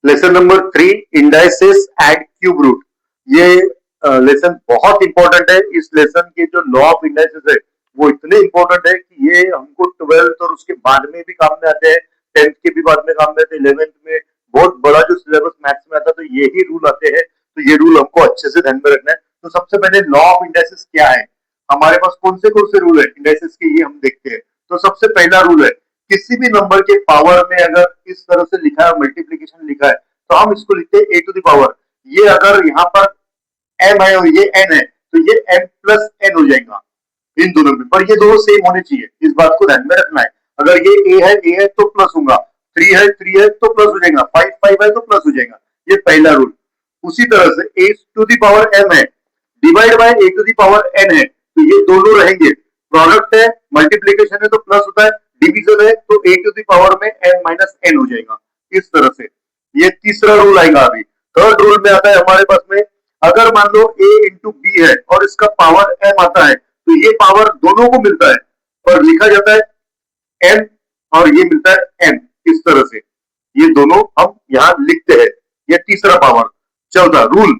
Lesson number 3, indices at cube root. ये lesson बहुत important है। इस लेसन के जो लॉ ऑफ इंडाइसेस है वो इतने इंपॉर्टेंट है कि ये हमको 12th और उसके बाद में भी काम में आते हैं, 10th के भी बाद में काम में आते हैं, 11th में बहुत बड़ा जो सिलेबस मैथ्स में आता है तो यही रूल आते हैं। तो ये रूल हमको अच्छे से ध्यान में रखना है। तो सबसे पहले लॉ ऑफ इंडाइसेस क्या है, हमारे पास कौन से रूल है इंडाइसेस के, ये हम देखते हैं। तो सबसे पहला रूल है, किसी भी नंबर के पावर में अगर इस तरह से लिखा है, मल्टीप्लीकेशन लिखा है, तो हम इसको लिखते हैं ए टू द पावर। ये अगर यहाँ पर m है और ये n है तो ये m प्लस n हो जाएगा इन दोनों में, पर ये दोनों सेम होने चाहिए, इस बात को ध्यान में रखना है। अगर ये a है तो प्लस होगा, 3 है तो प्लस हो जाएगा, 5 है तो प्लस हो जाएगा। ये पहला रूल। उसी तरह से a to the power m है divide by a to the power n है, तो ये दोनों रहेंगे। प्रोडक्ट है, मल्टीप्लीकेशन है तो प्लस होता है, डिवीजन है तो a टू द पावर में m माइनस n हो जाएगा। इस तरह से ये तीसरा रूल आएगा। अभी थर्ड रूल में आता है हमारे पास में, अगर मान लो a इंटू बी है और इसका पावर m आता है, तो ये पावर दोनों को मिलता है और लिखा जाता है m और ये मिलता है m। इस तरह से ये दोनों हम यहाँ लिखते हैं। ये तीसरा पावर। चौथा रूल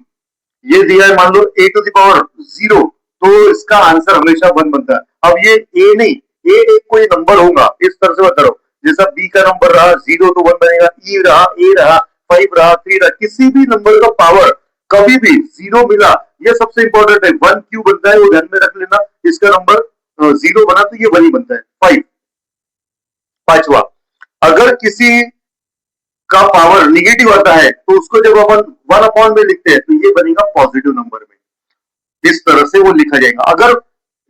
ये दिया है, मान लो a टू द पावर 0 तो इसका आंसर हमेशा 1 बनता है। अब ये a नहीं, a एक कोई नंबर होगा, इस तरह से बता रहा हूं। जैसा b का नंबर रहा 0 तो 1 बनेगा, e रहा, a रहा, 5 रहा, 3 रहा, किसी भी नंबर का पावर कभी भी 0 मिला, ये सबसे इंपॉर्टेंट है। 1 क्यों बनता है वो ध्यान में रख लेना। इसका नंबर 0 बना तो ये 1 ही बनता है, 5। पांचवा, अगर किसी का पावर निगेटिव आता है तो उसको जब अपन 1 अपॉन में लिखते हैं तो ये बनेगा पॉजिटिव नंबर में। इस तरह से वो लिखा जाएगा। अगर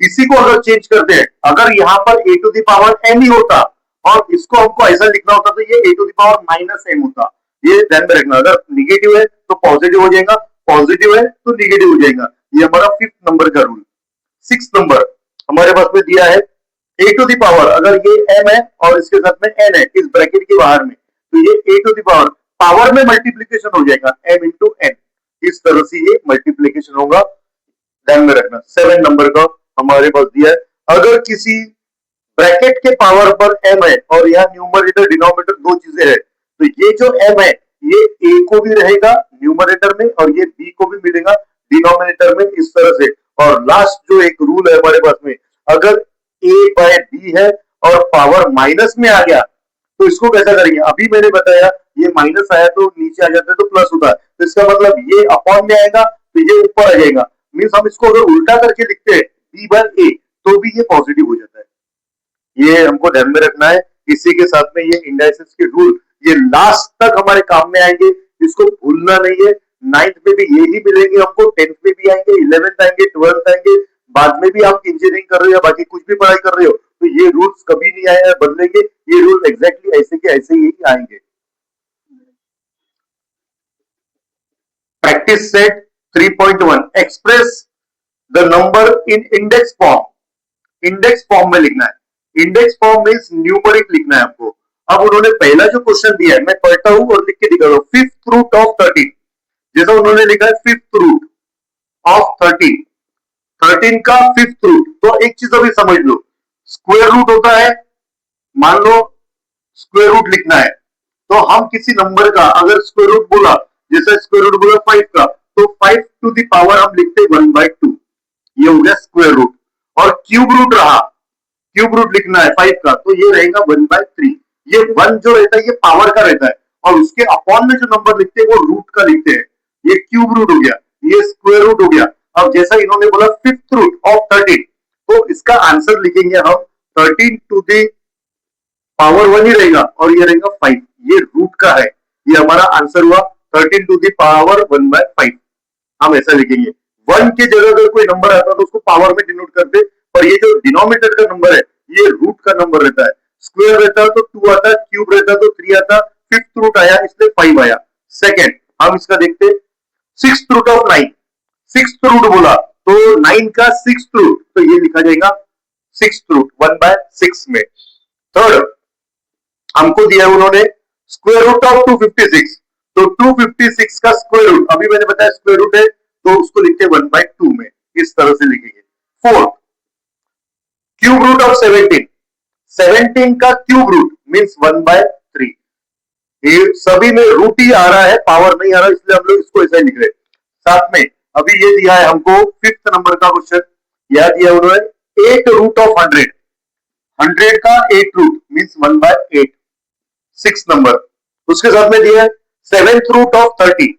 इसी को अगर चेंज करते हैं, अगर यहाँ पर a to the power m ही होता और इसको हमको ऐसा लिखना होता तो ये a to the power minus m होता। ये ध्यान में रखना, अगर निगेटिव है तो पॉजिटिव हो जाएगा, पॉजिटिव है तो निगेटिव हो जाएगा। ये हमारा 5th नंबर का रूल। 6th नंबर हमारे पास में दिया है, a टू द पावर अगर ये m है और इसके साथ में n है इस ब्रैकेट के बाहर में, तो ये a to the power power में मल्टीप्लीकेशन हो जाएगा m इंटू n। इस तरह से ये मल्टीप्लीकेशन होगा, ध्यान में रखना। 7 नंबर का हमारे पास दिया है, अगर किसी ब्रैकेट के पावर पर m है और यहाँ न्यूमरेटर डिनोमिनेटर दो चीजें है, तो ये जो m है ये a को भी रहेगा न्यूमरेटर में और ये b को भी मिलेगा डिनोमिनेटर में। इस तरह से। और लास्ट जो एक रूल है हमारे पास में, अगर a बाय b है और पावर माइनस में आ गया तो इसको कैसा करेंगे, अभी मैंने बताया ये माइनस आया तो नीचे आ जाता है तो प्लस होता है, तो इसका मतलब ये अपॉन में आएगा तो ये ऊपर आ जाएगा। मीन्स हम इसको अगर उल्टा करके लिखते हैं b बाय a तो भी ये पॉजिटिव हो जाता है। ये हमको ध्यान में रखना है। इसी के साथ में ये इंडाइसेस के रूल ये लास्ट तक हमारे काम में आएंगे, इसको भूलना नहीं है। 9th में भी यही मिलेंगे हमको, 10th में भी आएंगे, 11th आएंगे, 12th आएंगे, बाद में भी आप इंजीनियरिंग कर रहे हो या बाकी कुछ भी पढ़ाई कर रहे हो तो ये रूल्स कभी नहीं आए बदलेंगे। ये रूल एग्जैक्टली ऐसे के ऐसे ही आएंगे। Practice set 3.1, express the number in index form. Index form में लिखना है। इंडेक्स फॉर्म मींस न्यूमेरिक लिखना है आपको। अब उन्होंने पहला जो क्वेश्चन दिया है मैं पढ़ता हूं और लिख के दिखा रहा हूं। 5th रूट ऑफ 13, जैसा उन्होंने लिखा है 5th रूट ऑफ 13, 13 का 5th रूट। तो एक चीज अभी समझ लो, स्क्वायर रूट होता है, मान लो स्क्वायर रूट लिखना है तो हम किसी नंबर का अगर स्क्वायर रूट बोला, जैसे स्क्वायर रूट बोला 5 का, तो 5 टू द पावर हम लिखते 1/2, ये हो गया स्क्वायर रूट। और क्यूब रूट रहा, क्यूब रूट लिखना है 5 का तो ये रहेगा 1/3। ये 1 जो रहता है ये पावर का रहता है और उसके अपॉन में जो नंबर लिखते हैं वो रूट का लिखते हैं। ये क्यूब रूट हो गया, ये स्क्वायर रूट हो गया। अब जैसा इन्होंने बोला 5th रूट ऑफ 13 तो इसका आंसर लिखेंगे हम 13 टू द पावर 1 ही रहेगा और ये रहेगा 5, ये रूट का है। ये हमारा आंसर हुआ 13 टू द पावर 1/5। हम ऐसा लिखेंगे। 1 की जगह अगर कोई नंबर आता तो उसको पावर में डिनोट करते, पर ये जो डिनोमिनेटर का नंबर है ये रूट का नंबर रहता है। स्क्वायर रहता तो 2 आता, क्यूब रहता तो 3 आता, 5th रूट आया इसलिए 5 आया। सेकेंड हम इसका देखते 6th root of 9, 6th root बोला तो 9 का 6th रूट तो ये लिखा जाएगा 6th रूट 1/6 में। थर्ड हमको दिया उन्होंने स्क्वायर रूट ऑफ 256, तो 256 का स्क्वायर रूट अभी मैंने बताया स्क्वायर रूट है तो उसको लिखते हैं 1/2 में। इस तरह से लिखेंगे। फोर्थ क्यूब रूट ऑफ 17, 17 का क्यूब रूट मींस 1/3, ये सभी में रूट ही आ रहा है, पावर नहीं आ रहा, इसलिए हम लोग इसको ऐसा ही लिख रहे हैं। साथ में अभी ये दिया है हमको 5th नंबर का क्वेश्चन, यह दिया उन्होंने 8 रूट ऑफ 100, 100 का 8 रूट मीन्स 1/8, 6 नंबर। उसके साथ में दिया है 7th रूट ऑफ 30,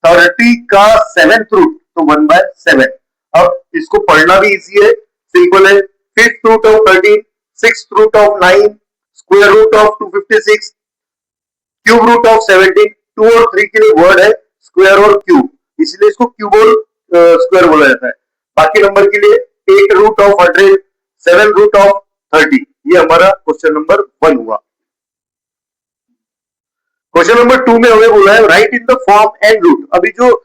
30 का 7th रूट तो 1/7। अब इसको पढ़ना भी इजी है, सिंपल है। 5th root of 13, 6th root of 9, square root of 256, cube root of 17। 2 और 3 के लिए वर्ड है स्क्वायर और क्यूब, इसलिए इसको क्यूब और स्क्वायर बोला जाता है। बाकी नंबर के लिए 8 रूट ऑफ 100, 7 रूट ऑफ 30। ये हमारा क्वेश्चन नंबर 1 हुआ। क्वेश्चन नंबर 2 में हमें बोला है write in the form and root. अभी जो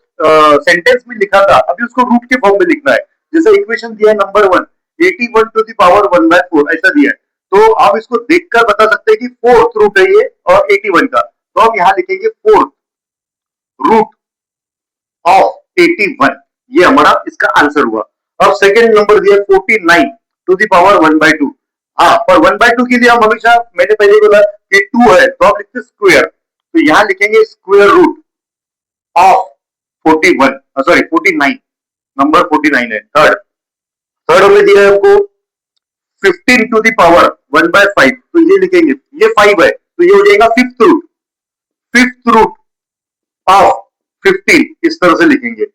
सेंटेंस में लिखा था अभी उसको रूट के फॉर्म में लिखना है। जैसे इक्वेशन दिया है नंबर 1, 81 टू द पावर 1/4 ऐसा दिया है, तो आप इसको देखकर बता सकते हैं कि 4th रूट है ये और 81 का, तो हम यहां लिखेंगे 4th रूट ऑफ 81, ये हमारा इसका आंसर हुआ। अब सेकेंड नंबर दिया 49 टू द पावर 1/2। हाँ, पर 1/2 के लिए हम हमेशा, मैंने पहले बोला कि 2 है तो आप लिखते स्क्वायर, तो यहां लिखेंगे square root of 41, sorry 49, number 49 है। थर्ड थर्ड में दिया है हमको 15 टू द पावर 1/5, तो ये लिखेंगे, ये 5 है तो ये हो जाएगा 5th root, 5th root of 15 इस तरह से लिखेंगे।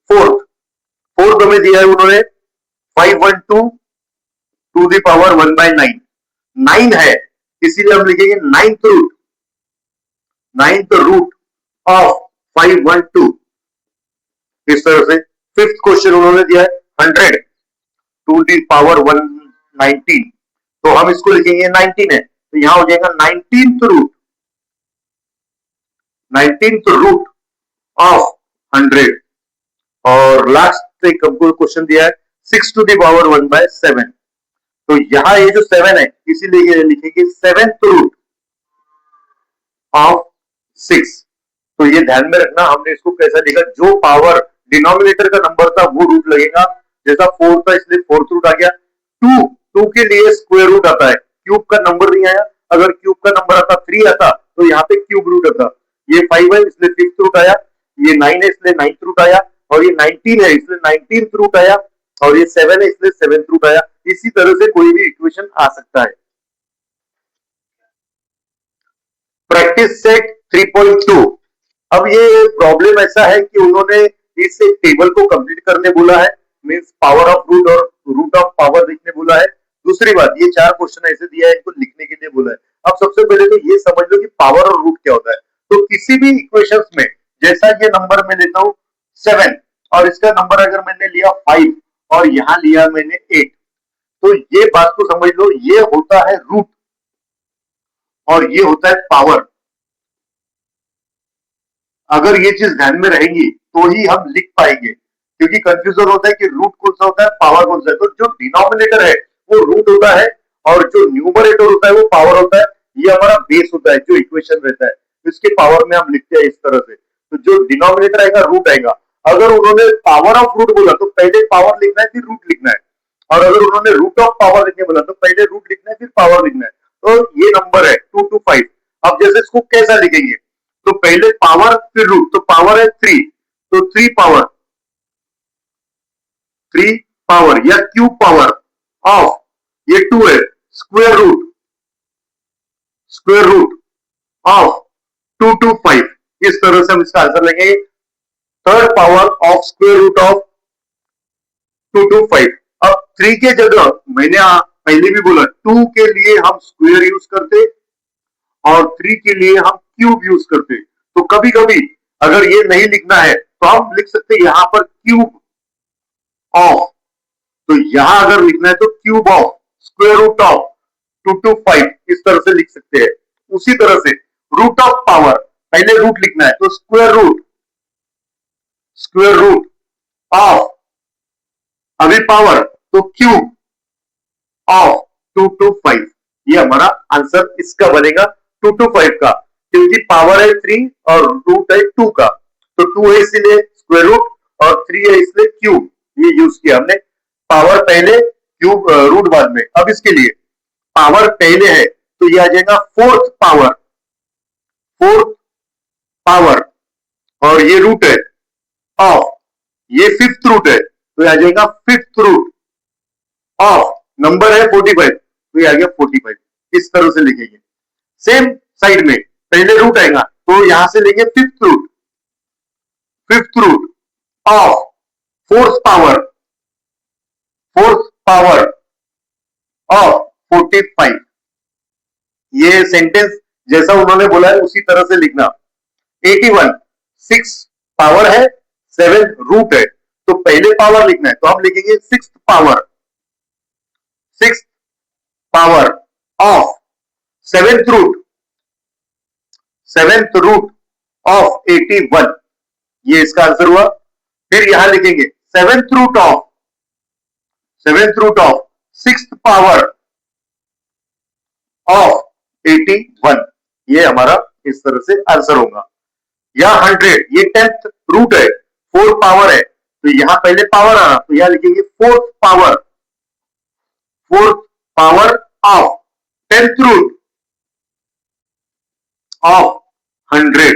फोर्थ फोर्थ हमें दिया है उन्होंने 512 टू द पावर 1/9, 9 है इसीलिए हम लिखेंगे 9th root, 9th root of 512 इस तरह से। 5th क्वेश्चन उन्होंने दिया है 100 टू द पावर 119, तो हम इसको लिखेंगे 19 है तो यहां हो जाएगा 19th root, 19th root of 100। और लास्ट एक हमको क्वेश्चन दिया है 6 टू द पावर 1/7, तो यहां ये जो 7 है इसीलिए ये लिखेंगे 7th रूट ऑफ 6। तो ये ध्यान में रखना, हमने इसको कैसा लिखा, जो पावर डिनोमिनेटर का नंबर था वो रूट लगेगा, जैसा 4 था इसलिए 4th रूट आ गया। 2 के लिए स्क्वायर रूट आता है, क्यूब का नंबर नहीं आया, अगर क्यूब का नंबर आता 3 आता तो यहाँ पे क्यूब रूट आता। ये 5 है इसलिए 5th रूट आया, ये 9 है इसलिए 9th रूट आया, और ये 19 है इसलिए 19th रूट आया, और ये 7 है इसलिए 7th रूट आया। इसी तरह से कोई भी इक्वेशन आ सकता है। Practice set 3.2। अब ये प्रॉब्लम ऐसा है कि उन्होंने इस टेबल को कंप्लीट करने बोला है, मींस पावर ऑफ रूट और रूट ऑफ पावर लिखने बोला है। दूसरी बात, ये 4 क्वेश्चन ऐसे दिया है, इनको लिखने के लिए बोला है। अब सबसे पहले तो ये समझ लो कि पावर और रूट क्या होता है। तो किसी भी इक्वेशंस में, जैसा ये नंबर मैं लेता हूं 7 और इसका नंबर अगर मैंने लिया 5 और यहां लिया मैंने 8, तो ये बात को समझ लो, ये होता है रूट और ये होता है पावर। अगर ये चीज ध्यान में रहेंगी तो ही हम लिख पाएंगे, क्योंकि कंफ्यूजन होता है कि रूट कौन सा होता है, पावर कौन सा है। तो जो डिनोमिनेटर है वो रूट होता है और जो न्यूमरेटर होता है वो पावर होता है। ये हमारा बेस होता है जो इक्वेशन रहता है, इसके पावर में हम लिखते हैं इस तरह से। तो जो डिनोमिनेटर आएगा रूट आएगा। अगर उन्होंने पावर ऑफ रूट बोला तो पहले पावर लिखना है फिर रूट लिखना है, और अगर उन्होंने रूट ऑफ पावर लिखने बोला तो पहले रूट लिखना है फिर पावर लिखना है। तो ये नंबर है 2 to 5। अब जैसे इसको कैसा लिखेंगे, तो पहले पावर फिर रूट, तो पावर है 3 तो 3 पावर, 3 पावर या क्यूब पावर ऑफ, ये 2 है, square root, square root of 2 to 5। इस तरह से हम इसका आंसर लेंगे, third power of square root of 2 to 5। अब 3 के जगह मैंने पहले भी बोला 2 के लिए हम स्क्वायर यूज करते और 3 के लिए हम क्यूब यूज करते। तो कभी कभी अगर ये नहीं लिखना है तो हम लिख सकते यहां पर क्यूब ऑफ, तो यहां अगर लिखना है तो cube of square root of 2 to 5 इस तरह से लिख सकते हैं। उसी तरह से रूट ऑफ पावर, पहले रूट लिखना है तो square root, square root of, अभी पावर तो क्यूब ऑफ 2 to 5। ये हमारा आंसर इसका बनेगा 2 to 5 का, क्योंकि पावर है 3 और रूट है 2 का। तो 2 है इसलिए स्क्वायर रूट और 3 है इसलिए क्यूब, ये यूज किया हमने। पावर पहले क्यूब रूट बाद में। अब इसके लिए पावर पहले है तो ये आ जाएगा 4th पावर, फोर्थ पावर, और ये रूट है ऑफ, ये फिफ्थ रूट है, तो ये आ जाएगा फिफ्थ रूट ऑफ, नंबर है 45, तो ये आ गया 45। इस तरह से लिखेंगे। सेम साइड में पहले रूट आएगा, तो यहां से लेंगे fifth root of fourth power of 45। ये सेंटेंस जैसा उन्होंने बोला है उसी तरह से लिखना। 81 6 पावर है, 7 रूट है, तो पहले पावर लिखना है, तो हम लिखेंगे six power of seventh root of 81, ये इसका आंसर हुआ। फिर यहां लिखेंगे seventh root of six power of 81, ये हमारा इस तरह से आंसर होगा। या 100, ये 10th रूट है, 4 पावर है, तो यहां पहले पावर आना, तो यहां लिखेंगे fourth power of 10th root of 100,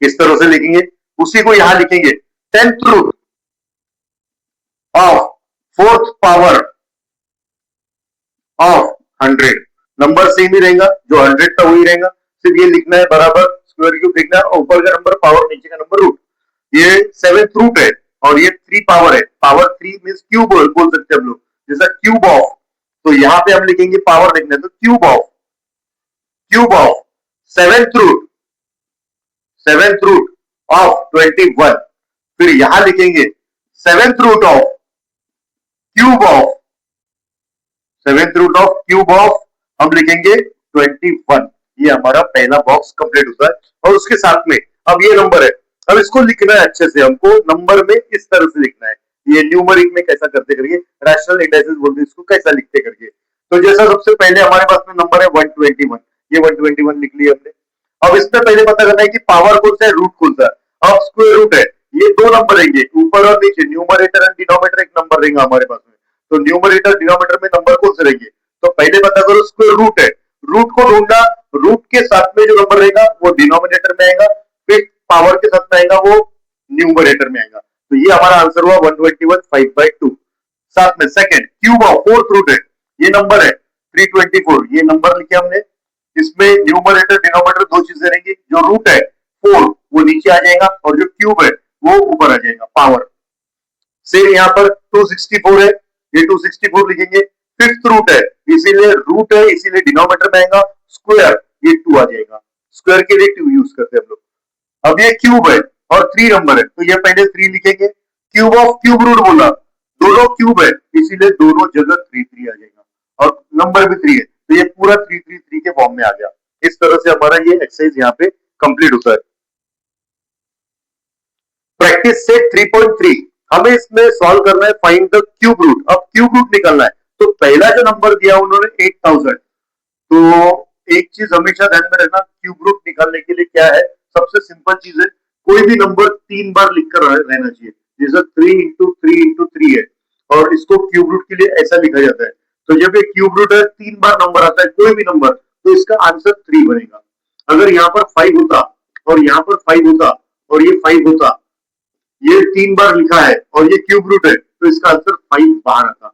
इस तरह से लिखेंगे। उसी को यहां लिखेंगे 10th root of fourth power of 100, number same ही रहेगा, जो 100 था वही रहेगा, सिर्फ ये लिखना है बराबर स्क्वायर क्यूब लिखना है, ऊपर का नंबर पावर, नीचे का नंबर रूट। ये 7th रूट है और ये 3 पावर है, पावर 3 मींस क्यूब बोल सकते हैं हम लोग, जैसा क्यूब ऑफ, तो यहां पे हम लिखेंगे पावर लिखना है, तो cube of 7th root of 21, फिर यहां लिखेंगे 7th root of cube of हम लिखेंगे 21। ये हमारा पहला बॉक्स कंप्लीट होता है, और उसके साथ में अब ये नंबर है, अब इसको लिखना है अच्छे से, हमको नंबर में इस तरह से लिखना है, ये न्यूमेरिक में कैसा करते करके, रैशनल इंडाइसेस बोलते हैं इसको, कैसा लिखते करके। तो जैसा सबसे पहले हमारे पास में नंबर है 121, ये 121 लिख लिया हमने। अब इसमें पहले पता करना है कि पावर कौन सा है, रूट कौन सा है। अब स्क्वायर रूट है, ये 2 नंबर रहेंगे, ऊपर और नीचे, न्यूमरेटर एंड डिनोमिनेटर एक नंबर रहेगा हमारे पास में, तो न्यूमरेटर डिनोमिनेटर में नंबर कौन से रहेंगे, तो पहले पता करो स्क्वायर रूट है, रूट को ढूंढना, रूट के साथ में जो नंबर रहेगा वो डिनोमिनेटर में आएगा, फिर पावर के साथ में आएगा वो न्यूमरेटर में आएगा, तो ये हमारा आंसर हुआ 121 5/2। साथ में second cube of fourth root है, ये नंबर है 324, ये नंबर लिखे हमने, इसमें न्यूमरेटर डिनोमिनेटर 2 चीजें रहेंगी, जो रूट है 4 वो नीचे आ जाएगा, और जो क्यूब है वो ऊपर आ जाएगा पावर से। यहाँ पर 264 है, ये 264 लिखेंगे, फिफ्थ रूट है इसीलिए डिनोमिनेटर में आएगा, स्क्वायर ये 2 आ जाएगा, स्क्वायर के लिए 2 यूज करते हैं हम लोग। अब ये क्यूब है और 3 नंबर है, तो ये पहले 3 लिखेंगे, क्यूब ऑफ क्यूब रूट बोला, दोनों क्यूब है इसीलिए दोनों जगह 3 आ जाएगा, और नंबर भी 3 है, तो ये पूरा 3 के फॉर्म में आ गया। इस तरह से हमारा ये एक्सरसाइज यहाँ पे कंप्लीट होता है। प्रैक्टिस सेट 3.3, हमें इसमें सॉल्व करना है फाइंड द क्यूब रूट। अब क्यूब रूट निकालना है, तो पहला जो नंबर दिया उन्होंने 8000, तो एक चीज हमेशा ध्यान में रखना, क्यूब रूट निकालने के लिए क्या है, सबसे सिंपल चीज है, कोई भी नंबर 3 बार लिखकर रहना चाहिए, जैसे 3 इंटू 3 इंटू 3 है, और इसको क्यूब रूट के लिए ऐसा लिखा जाता है, तो जब ये क्यूब रूट है 3 बार नंबर आता है कोई भी नंबर, तो इसका आंसर 3 बनेगा। अगर यहाँ पर 5 होता और यहाँ पर 5 होता और ये 5 होता, ये 3 बार लिखा है और ये क्यूब रूट है, तो इसका आंसर 5 बाहर आता।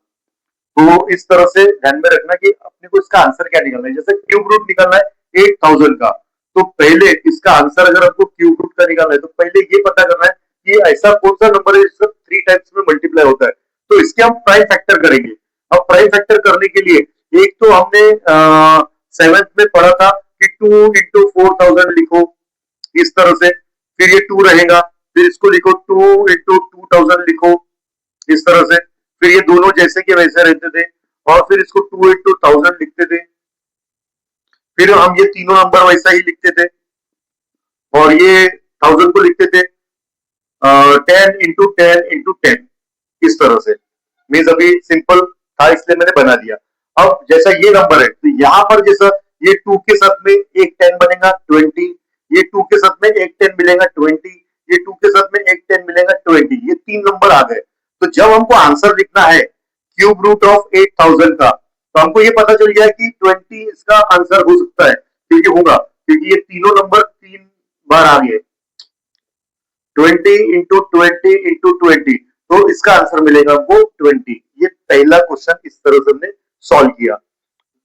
तो इस तरह से ध्यान में रखना कि अपने को इसका आंसर क्या निकालना है, जैसे क्यूब रूट निकालना है 8000 का, तो पहले इसका आंसर अगर आपको क्यूब रूट का निकालना है, तो पहले ये पता करना है कि ऐसा कौन सा नंबर है जिसका 3 टाइम्स में मल्टीप्लाई होता है, तो इसके हम प्राइम फैक्टर करेंगे। अब प्राइम फैक्टर करने के लिए एक तो हमने 7th में पढ़ा था कि 2 इंटू 4000 लिखो इस तरह से, फिर ये 2 रहेगा, फिर इसको लिखो 2 इंटू 2000 लिखो इस तरह से, फिर ये दोनों जैसे के वैसे रहते थे, और फिर इसको 2 इंटू 1000 लिखते थे, फिर हम ये तीनों नंबर वैसा ही लिखते थे, और ये 1000 को लिखते थे 10 इंटू 10 इंटू 10 इस तरह से। मीन्स अभी सिंपल था इसलिए मैंने बना दिया। अब जैसा ये नंबर है, तो यहाँ पर जैसा ये 2 के साथ में एक 10 बनेगा 20, ये 2 के साथ में एक 10 मिलेगा 20, ये 2 के साथ में एक 10 मिलेगा 20, ये 3 नंबर आ गए। तो जब हमको आंसर लिखना है क्यूब रूट ऑफ 8000 का, तो हमको ये पता चल गया कि 20 इसका आंसर हो सकता है, क्योंकि होगा क्योंकि ये तीनों नंबर 3 बार आ गए। 20 इंटू 20 इंटू 20, तो इसका आंसर मिलेगा हमको 20। ये पहला क्वेश्चन इस तरह से हमने सॉल्व किया।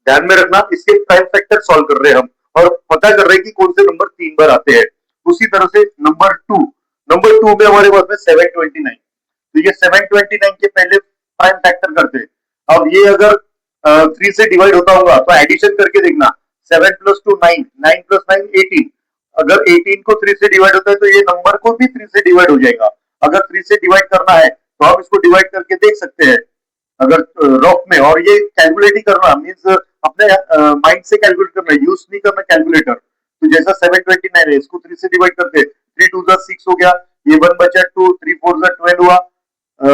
ध्यान में रखना, इसके प्राइम फैक्टर सॉल्व कर रहे हैं हम और पता कर रहे हैं कि कौन से नंबर 3 बार आते हैं। उसी तरह से नंबर टू में हमारे पास में 729, तो ये 729 के पहले प्राइम फैक्टर करते हैं। अब ये अगर 3 से डिवाइड होता होगा तो एडिशन करके देखना, 7 प्लस 2 9, 9 प्लस 9 18। अगर 18 को 3 से डिवाइड होता है तो ये नंबर को भी 3 से डिवाइड हो जाएगा। अगर 3 से डिवाइड करना है तो आप इसको डिवाइड करके देख सकते हैं अगर रफ में। और ये कैलकुलेट ही करना मीन्स अपने माइंड से कैलकुलेट करना, यूज नहीं करना कैलकुलेटर। तो जैसा 729 है, इसको 3 से डिवाइड करते, 3 2 6 हो गया, ये 1 बचा 2, 3 4 12 हुआ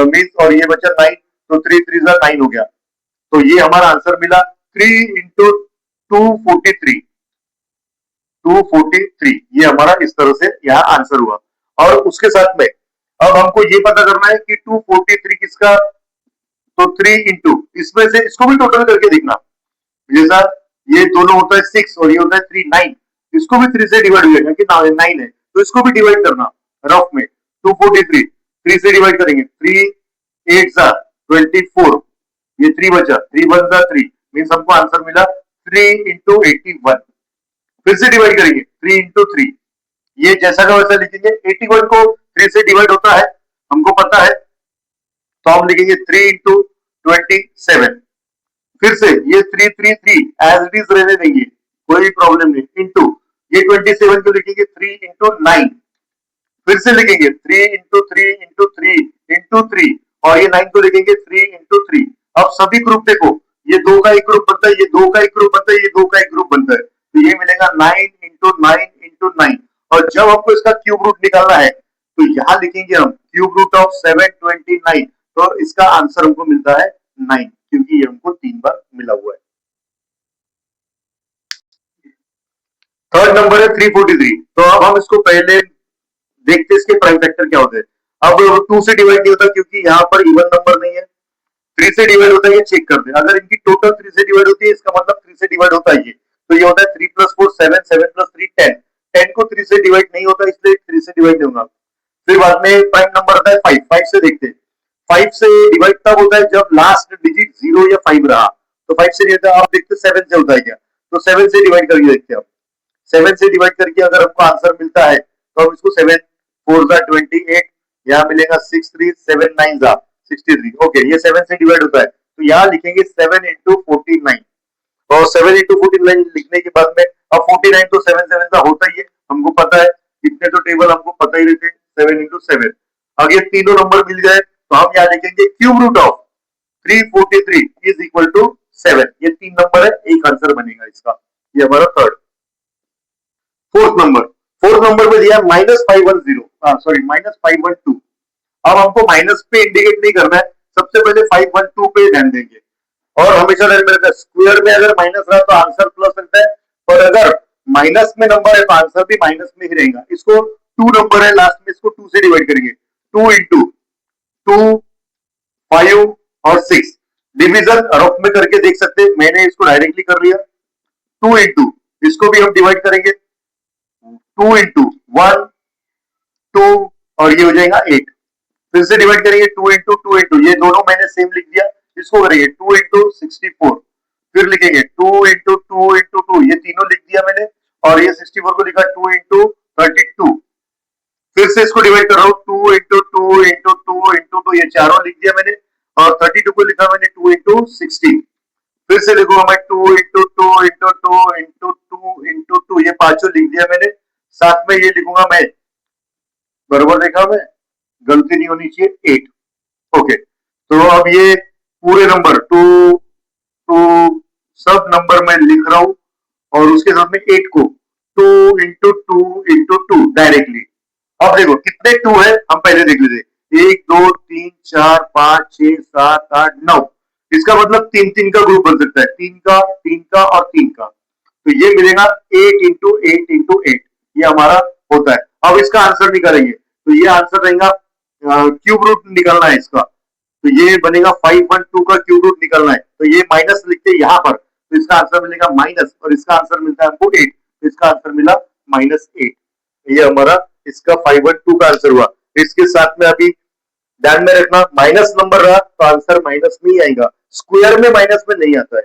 मीन्स, और ये बचा 9, तो 3 3 9 हो गया। तो ये हमारा आंसर मिला 3 इंटू 243, 243। ये हमारा इस तरह से यहाँ आंसर हुआ। और उसके साथ में अब हमको ये पता करना है कि 243 किसका, तो 3 इंटू इसमें से इसको भी टोटल करके देखना। जैसा ये दोनों होता है 6 और ये होता है 3 9, इसको भी 3 से डिवाइड हो जाएगा कि 9 है, तो इसको भी डिवाइड करना रफ में। 243 3 से डिवाइड करेंगे, 3 8 जा 24, ये 3 बचा, 3 1 जा 3 मीन्स हमको आंसर मिला 3 इंटू 81। फिर से डिवाइड करेंगे 3 इंटू 3, ये जैसा का वैसा लिखेंगे। 81 को 3 से डिवाइड होता है हमको पता है, तो हम लिखेंगे 3 इंटू 27। फिर से ये 3 एज इट इज रहने देंगे, कोई प्रॉब्लम नहीं, इंटू ये 27 को लिखेंगे 3 इंटू 9। फिर से लिखेंगे 3 इंटू 3 इंटू 3 इंटू 3, और ये 9 को लिखेंगे 3 इंटू 3। अब सभी ग्रुप देखो, ये 2 का एक ग्रुप बनता है, ये 2 का एक ग्रुप बनता है, ये 2 का एक ग्रुप बनता है, तो ये मिलेगा 9 इंटू 9 इंटू 9। और जब हमको इसका क्यूब रूट निकालना है तो यहां लिखेंगे हम क्यूब रूट ऑफ 729, तो इसका आंसर हमको मिलता है 9, क्योंकि ये हमको 3 बार मिला हुआ है। थर्ड नंबर है 343। तो अब हम इसको पहले देखते हैं इसके प्राइम फैक्टर क्या होते हैं। अब 2 से डिवाइड नहीं होता क्योंकि यहाँ पर इवन नंबर नहीं है। 3 से डिवाइड होता है, ये चेक करते हैं। अगर इनकी टोटल 3 से डिवाइड होती है, इसका मतलब 3 से डिवाइड होता है ये, तो ये होता है 3 प्लस 4 7, 7 प्लस 3 10। 10 को 3 से डिवाइड नहीं होता, इसलिए 3 से डिवाइड नहीं होगा। फिर बाद में प्राइम नंबर आता है 5। 5 से देखते हैं, 5 से डिवाइड तब होता है जब लास्ट डिजिट 0 या 5 रहा, तो 5 से नहीं होता। आप देखते 7 से होता है क्या, तो 7 से डिवाइड करके देखते हैं। 7 से डिवाइड करके अगर हमको आंसर मिलता है तो हम इसको 7 4 जा 28, यहाँ मिलेगा 6 3 7 9 जा 63। ओके, ये 7 से डिवाइड होता है, तो यहाँ लिखेंगे 7 इंटू 49, और 7 इंटू 49 लिखने के बाद में अब 49 तो 7 7 का होता ही है, हमको पता है, इतने तो टेबल हमको पता ही रहते, 7 इंटू 7। अगर तीनों नंबर मिल जाए तो हम यहाँ लिखेंगे cube root of 343 is equal to 7। ये 3 नंबर है, एक आंसर बनेगा इसका, ये हमारा थर्ड। फोर्थ नंबर में दिया -510, सॉरी -512। अब हमको माइनस पे इंडिकेट नहीं करना है, सबसे पहले 512 पे ध्यान देंगे। और हमेशा ध्यान में रखना, स्क्वायर में अगर माइनस रहा तो आंसर प्लस रहता है, और अगर माइनस में नंबर है तो आंसर भी माइनस में ही रहेगा। इसको 2 नंबर है लास्ट में, इसको 2 से डिवाइड करेंगे, 2 इंटू 2 5 और 6। डिविजन रफ में करके देख सकते हैं, मैंने इसको डायरेक्टली कर लिया। 2 इंटू इसको भी हम डिवाइड करेंगे, 2 इंटू 1 2, और ये हो जाएगा 8। फिर से डिवाइड करेंगे 2 इंटू 2 इंटू, ये दोनों मैंने सेम लिख दिया, इसको करेंगे 2 इंटू 64। फिर लिखेंगे 2 इंटू 2 इंटू 2, ये तीनों लिख दिया मैंने, और ये 64 को लिखा 2 इंटू 32। फिर से इसको डिवाइड कर रहा हूँ, 2 इंटू 2 इंटू 2 इंटू 2, ये चारों लिख दिया मैंने, और 32 को लिखा मैंने 2 इंटू 16। फिर से लिखूंगा मैं 2 इंटू 2 इंटू 2 इंटू 2 इंटू 2, ये पांचों लिख दिया मैंने। साथ में ये लिखूंगा मैं, बराबर देखा मैं, गलती नहीं होनी चाहिए, 8। ओके, तो अब ये पूरे नंबर 2 2 सब नंबर मैं लिख रहा हूं, और उसके साथ में 8 को 2 इंटू 2 इंटू 2 डायरेक्टली। अब देखो कितने 2 है, हम पहले देख लेते, 1 2 3 4 5 6 7 8 9। इसका मतलब 3 3 का ग्रुप बन सकता है, 3 का 3 का और 3 का, तो ये मिलेगा 8 इंटू 8 इंटू 8, ये हमारा होता है। अब इसका आंसर निकालेंगे, तो ये आंसर रहेगा, क्यूब रूट निकालना है इसका, तो ये बनेगा 512 का क्यूब रूट निकालना है, तो ये माइनस लिखते हैं यहाँ पर, तो इसका आंसर मिलेगा माइनस, और इसका आंसर मिलता है हमको 8। इसका आंसर मिला -8। ये हमारा इसका 512 का आंसर हुआ। इसके साथ में अभी ध्यान में रखना, माइनस नंबर रहा तो आंसर माइनस में ही आएगा, स्क्वायर में माइनस में नहीं आता है।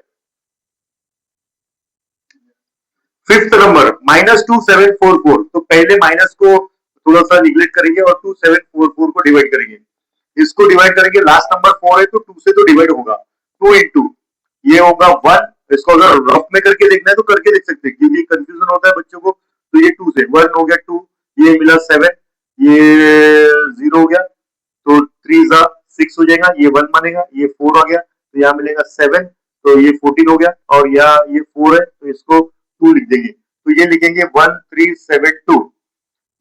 फिफ्थ नंबर -2744, तो पहले माइनस को थोड़ा सा निगलेक्ट करेंगे और 2744 को डिवाइड करेंगे। इसको डिवाइड करेंगे, लास्ट नंबर 4 है तो 2 से तो डिवाइड होगा, 2 इंटू ये होगा 1। इसको अगर रफ में करके देखना है तो करके देख सकते हैं, क्योंकि कंफ्यूजन होता है बच्चों को। तो ये 2 से 1 हो गया 2, ये मिला 7, ये 0 हो गया, तो 3 जा 6 हो जाएगा, ये 1 बनेगा, ये 4 आ गया, तो यहाँ मिलेगा 7, तो ये 14 हो गया, और यहाँ ये 4 है तो इसको 2 लिख देंगे, तो ये लिखेंगे 1372।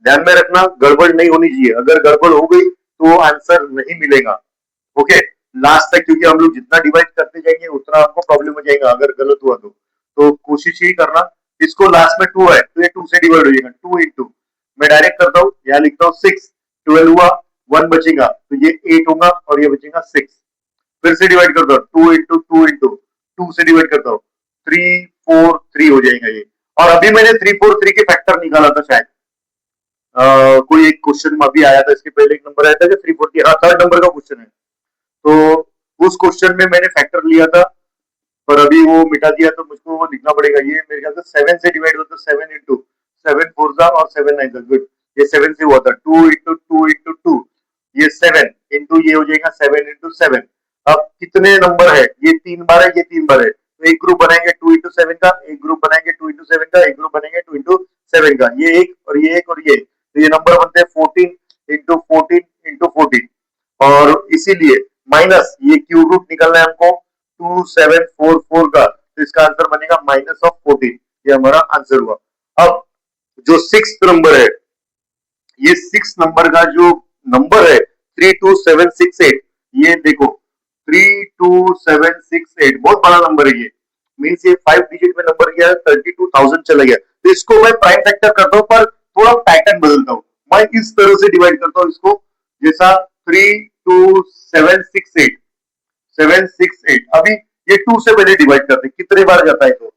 ध्यान में रखना, गड़बड़ नहीं होनी चाहिए, अगर गड़बड़ हो गई तो आंसर नहीं मिलेगा। ओके, लास्ट तक, क्योंकि हम लोग जितना डिवाइड करते जाएंगे उतना आपको प्रॉब्लम हो जाएगा अगर गलत हुआ तो कोशिश ही करना। इसको लास्ट में 2 है तो ये 2 से डिवाइड हो जाएगा, 2 इंटू मैं डायरेक्ट करता हूँ, यहाँ लिखता हूँ 6, 12 हुआ, 1 बचेगा तो ये 8 होगा और ये बचेगा 6। फिर से डिवाइड करता हूँ, 2 इंटू 2 इंटू 2 से डिवाइड करता हूँ, 3 4 3 हो जाएगा ये। और अभी मैंने 3 4 3 के फैक्टर निकाला था शायद, कोई एक क्वेश्चन अभी आया था, इसके पहले एक नंबर आया था कि 340, हाँ थर्ड नंबर का क्वेश्चन है, तो उस क्वेश्चन में मैंने फैक्टर लिया था पर अभी वो मिटा दिया, तो मुझको वो लिखना पड़ेगा। ये मेरे ख्याल से 7 से डिवाइड होता है, 7 इंटू 7 4 जा और 7 9 जा, गुड, ये 7 से हुआ था, 2 इंटू 2 इंटू 2, ये 7 इंटू ये हो जाएगा 7 इंटू 7। अब कितने नंबर है, ये 3 बार है, ये 3 बार है, तो एक ग्रुप बनाएंगे 2 इंटू 7 का, एक ग्रुप बनाएंगे 2 इंटू 7 का, एक ग्रुप बनाएंगे 2 इंटू 7 का, ये एक और ये एक और ये, तो ये नंबर बनते हैं 14 इंटू 14 इंटू 14, और इसीलिए माइनस ये क्यूब रूट निकलना है हमको 2744 का, तो इसका आंसर बनेगा -14। ये हमारा आंसर हुआ। अब जो 6 नंबर है, ये 6 नंबर का जो नंबर है 32768, ये देखो 32768 बहुत बड़ा नंबर है, ये मीन्स ये 5 डिजिट में नंबर गया, 32,000 चला गया, तो इसको मैं प्राइम फैक्टर करता हूं पर थोड़ा पैटर्न बदलता हूं, मैं इस तरह से डिवाइड करता हूं इसको, जैसा 32768 768, अभी ये 2 से पहले डिवाइड करते हैं, कितने बार जाता है, तो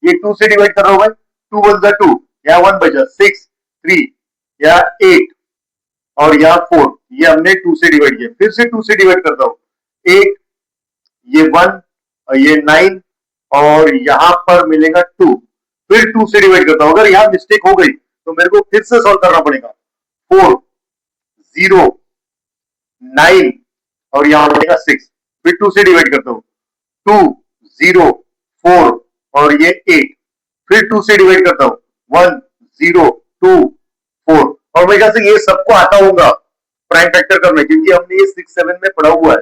ये 2 से डिवाइड कर रहा हूं मैं, 2 1 2, या 1 बचा 6 3 या 8 और यहाँ 4, ये हमने 2 से डिवाइड किया, फिर से 2 से डिवाइड करता हूं, 8 ये 1 ये 9 और यहाँ पर मिलेगा 2, फिर 2 से डिवाइड करता हूं, अगर यहाँ मिस्टेक हो गई तो मेरे को फिर से सॉल्व करना पड़ेगा, 4 0 9 और यहाँ मिलेगा 6, फिर 2 से डिवाइड करता हूं, 2 0 4 और ये 8, फिर 2 से डिवाइड करता हूं, 1 0 2 4, और मेरे ख्याल से ये सबको आता होगा प्राइम फैक्टर करना, क्योंकि हमने ये 6 7 में पढ़ा हुआ है।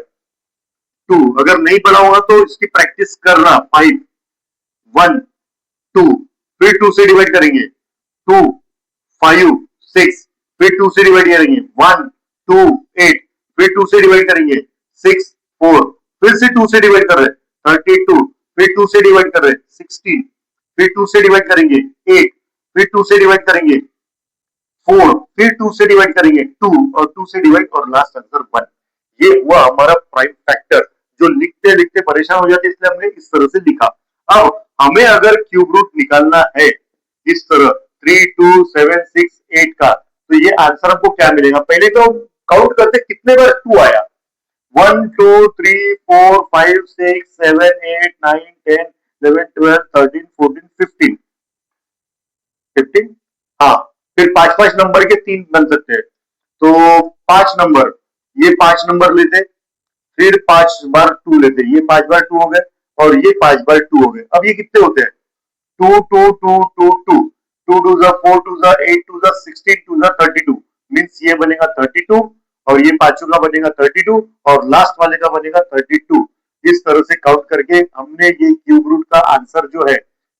2 अगर नहीं पढ़ा होगा तो इसकी प्रैक्टिस करना, 5 1 2, फिर 2 से डिवाइड करेंगे, 2 5 6, फिर 2 से डिवाइड करेंगे, 1 2 8, फिर 2 से डिवाइड करेंगे, 6 4, फिर से 2 से डिवाइड कर रहे 32, फिर 2 से डिवाइड कर रहे 16, फिर 2 से डिवाइड करेंगे 8, फिर 2 से डिवाइड करेंगे 4, फिर 2 से डिवाइड करेंगे 2 और 2 से डिवाइड और लास्ट आंसर 1। ये हुआ हमारा प्राइम फैक्टर, जो लिखते लिखते परेशान हो जाते, इसलिए हमने इस तरह से लिखा। अब हमें अगर क्यूब रूट निकालना है इस तरह 3 2 7 6 8 का, तो ये आंसर हमको क्या मिलेगा, पहले तो काउंट करते कितने बार 2 आया, 1 2 3 4 5 6 7 8 9 10 11 12 13 14 15 15, हाँ, फिर 5 नंबर के 3 बन सकते हैं, तो 5 नंबर, ये 5 नंबर लेते, फिर 5 बार 2 लेते, ये 5 बार 2 हो गए और ये 5 बार 2 हो गए। अब ये कितने होते हैं, 2 2 2 2 2 2 2 जा 4 2 जा 8 2 जा 16 2 जा 32, मीन्स ये बनेगा 32 और ये पांचों का बनेगा 32 और लास्ट वाले का बनेगा 32। इस तरह से काउंट करके हमने ये क्यूब रूट का आंसर जो है,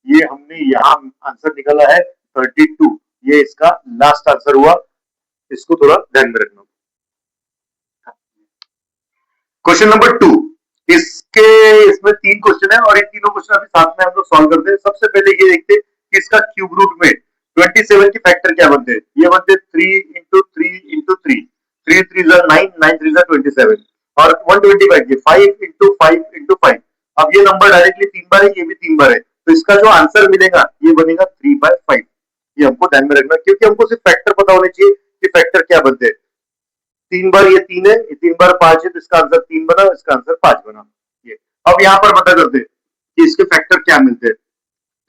ये हमने यहाँ आंसर निकाला है 32, ये इसका लास्ट आंसर हुआ, इसको थोड़ा ध्यान में रखना। क्वेश्चन नंबर 2, इसमें 3 क्वेश्चन है और ये तीनों क्वेश्चन अभी साथ में हम लोग सॉल्व करते हैं। सबसे पहले ये देखते हैं कि इसका क्यूब रूट में 27 के फैक्टर क्या बनते हैं। ये बनते 3 इंटू 3 इंटू 3, 3 3 जा 9, 9 3 जा 27 और 125 के 5 इंटू 5 इंटू 5। अब ये नंबर डायरेक्टली 3 बार है, ये भी 3 बार है, तो इसका जो आंसर मिलेगा ये बनेगा 3/5। ध्यान में रखना, क्योंकि हमको सिर्फ फैक्टर पता होने चाहिए कि फैक्टर क्या बनते हैं। 3 बार ये 3 है, ये 3 बार 5 है, तो इसका आंसर 3 बना, इसका आंसर 5 बना। ये अब यहाँ पर पता करते हैं कि इसके फैक्टर क्या मिलते हैं।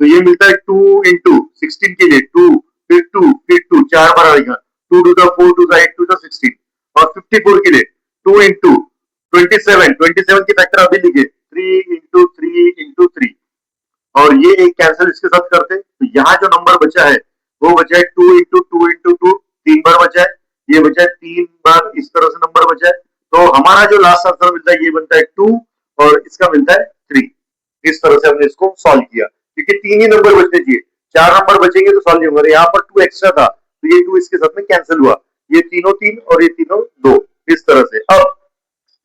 तो ये मिलता है 2 इंटू 16 के लिए 2, फिर 2 4 बार आएगा, 2 to the 4 to the 8 to the 16, और 54 के लिए 2 इंटू 27 की फैक्टर अभी लिखे 3 इंटू 3 इंटू 3, और ये एक कैंसिल इसके साथ करते हैं, तो यहाँ जो नंबर बचा है वो बचा है 2 इंटू 2 इंटू 2, 3 बार बचा है, ये बचा है 3 बार, इस तरह से नंबर बचा है। तो हमारा जो लास्ट आंसर मिलता है ये बनता है 2 और इसका मिलता है 3। इस तरह से हमने इसको सॉल्व किया, क्योंकि 3 ही नंबर बचने चाहिए, 4 नंबर बचेंगे तो सॉल्व नहीं होगा। यहाँ पर 2 एक्स्ट्रा था तो ये 2 इसके साथ में कैंसिल हुआ, ये तीनों 3 और ये तीनों 2, इस तरह से। अब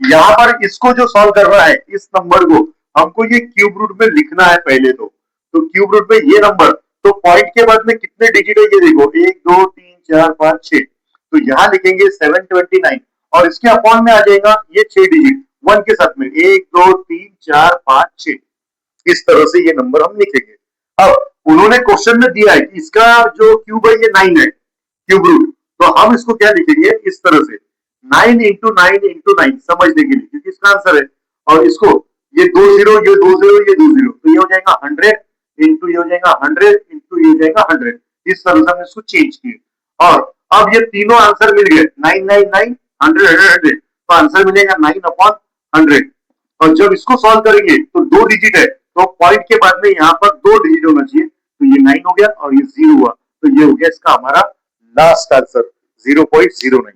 यहाँ पर इसको जो सॉल्व करना है, इस नंबर को हमको ये क्यूब रूट में लिखना है पहले तो क्यूब रूट में ये नंबर, तो पॉइंट के बाद में कितने डिजिट है ये देखो, 1 2 3 4 5 6, तो यहाँ लिखेंगे 729 और इसके अपॉन में आ जाएगा ये 6 डिजिट 1 के साथ में, 1 2 3 4 5 6, इस तरह से ये नंबर हम लिखेंगे। अब उन्होंने क्वेश्चन में दिया है कि इसका जो क्यूब है ये 9 है, क्यूब रूट, तो हम इसको क्या लिखेंगे इस तरह से 9 इंटू 9 इंटू 9 समझने के लिए, क्योंकि इसका आंसर है। और इसको ये 2 0 ये 2 0 ये 2 0, तो ये हो जाएगा 100 इंटू ये हो जाएगा 100 इंटू ये हो जाएगा 100, इस तरह से हमने इसको चेंज किया। और अब ये तीनों आंसर मिल गए 999 100 100 100, तो आंसर मिलेगा 9 अपॉन 100। और जब इसको सॉल्व करेंगे तो 2 डिजिट है, तो पॉइंट के बाद में यहाँ पर 2 डिजिट होना चाहिए, तो ये 9 हो गया और ये 0 हुआ, तो ये हो गया इसका हमारा लास्ट आंसर 0.09।